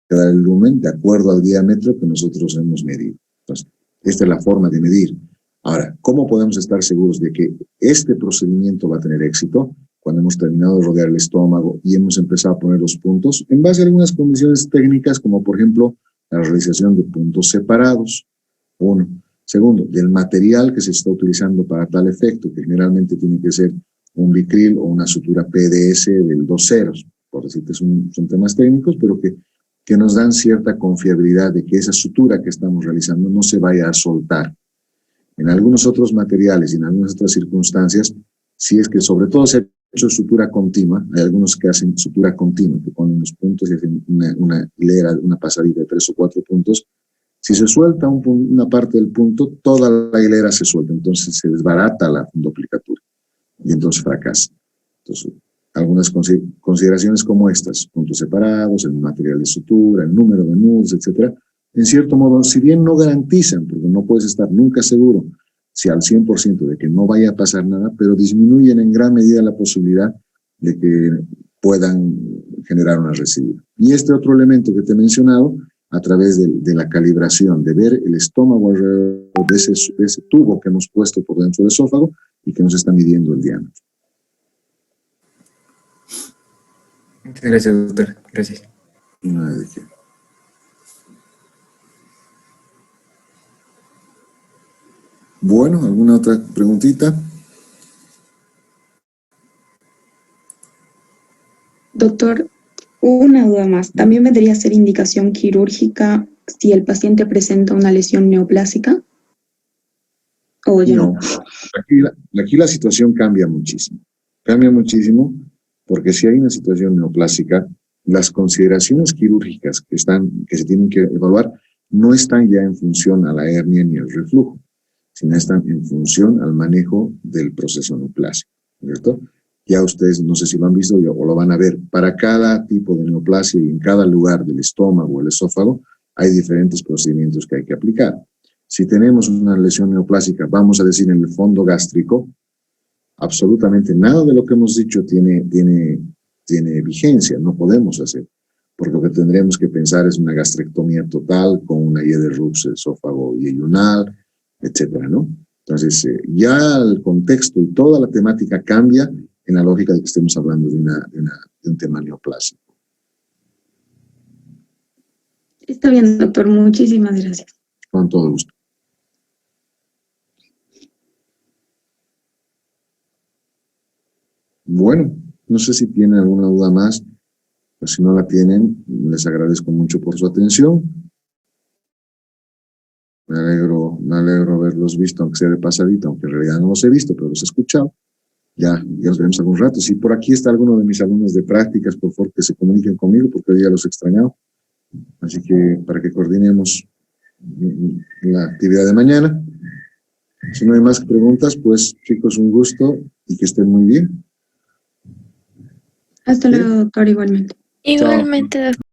quedar el lumen de acuerdo al diámetro que nosotros hemos medido. Entonces, esta es la forma de medir. Ahora, ¿cómo podemos estar seguros de que este procedimiento va a tener éxito? Cuando hemos terminado de rodear el estómago y hemos empezado a poner los puntos, en base a algunas condiciones técnicas, como por ejemplo la realización de puntos separados. Uno. Segundo, del material que se está utilizando para tal efecto, que generalmente tiene que ser un bicril o una sutura PDS del 2 ceros, por decirte, son temas técnicos, pero que nos dan cierta confiabilidad de que esa sutura que estamos realizando no se vaya a soltar. En algunos otros materiales y en algunas otras circunstancias, si es que sobre todo se ha hecho sutura continua. Hay algunos que hacen sutura continua, que ponen los puntos y hacen una hilera, una pasadita de 3 o 4 puntos. Si se suelta una parte del punto, toda la hilera se suelta, entonces se desbarata la fundoplicatura y entonces fracasa. Entonces, algunas consideraciones como estas, puntos separados, el material de sutura, el número de nudos, etcétera, en cierto modo, si bien no garantizan, porque no puedes estar nunca seguro si al 100% de que no vaya a pasar nada, pero disminuyen en gran medida la posibilidad de que puedan generar una recidiva. Y este otro elemento que te he mencionado, a través de la calibración, de ver el estómago alrededor de ese tubo que hemos puesto por dentro del esófago y que nos está midiendo el diámetro. Muchas gracias, doctor. Gracias. No hay de qué. Bueno, ¿alguna otra preguntita? Doctor, una duda más. ¿También vendría a ser indicación quirúrgica si el paciente presenta una lesión neoplásica? ¿O ya No. Aquí la situación cambia muchísimo. Cambia muchísimo porque si hay una situación neoplásica, las consideraciones quirúrgicas que se tienen que evaluar no están ya en función a la hernia ni al reflujo, sino están en función al manejo del proceso neoplásico, ¿cierto? Ya ustedes, no sé si lo han visto o lo van a ver, para cada tipo de neoplasia y en cada lugar del estómago o el esófago hay diferentes procedimientos que hay que aplicar. Si tenemos una lesión neoplásica, vamos a decir en el fondo gástrico, absolutamente nada de lo que hemos dicho tiene vigencia, no podemos hacer, porque lo que tendremos que pensar es una gastrectomía total con una IE de Rux, esófago y yeyunal, etcétera, ¿no? Entonces, ya el contexto y toda la temática cambia en la lógica de que estemos hablando de un tema neoplásico. Está bien, doctor. Muchísimas gracias. Con todo gusto. Bueno, no sé si tienen alguna duda más, pues si no la tienen, les agradezco mucho por su atención. Me alegro haberlos visto, aunque sea de pasadita, aunque en realidad no los he visto, pero los he escuchado. Ya nos veremos algún rato. Si por aquí está alguno de mis alumnos de prácticas, por favor que se comuniquen conmigo, porque hoy ya los he extrañado. Así que para que coordinemos la actividad de mañana. Si no hay más preguntas, pues chicos, un gusto y que estén muy bien. Hasta luego, doctor, igualmente. Igualmente, doctor.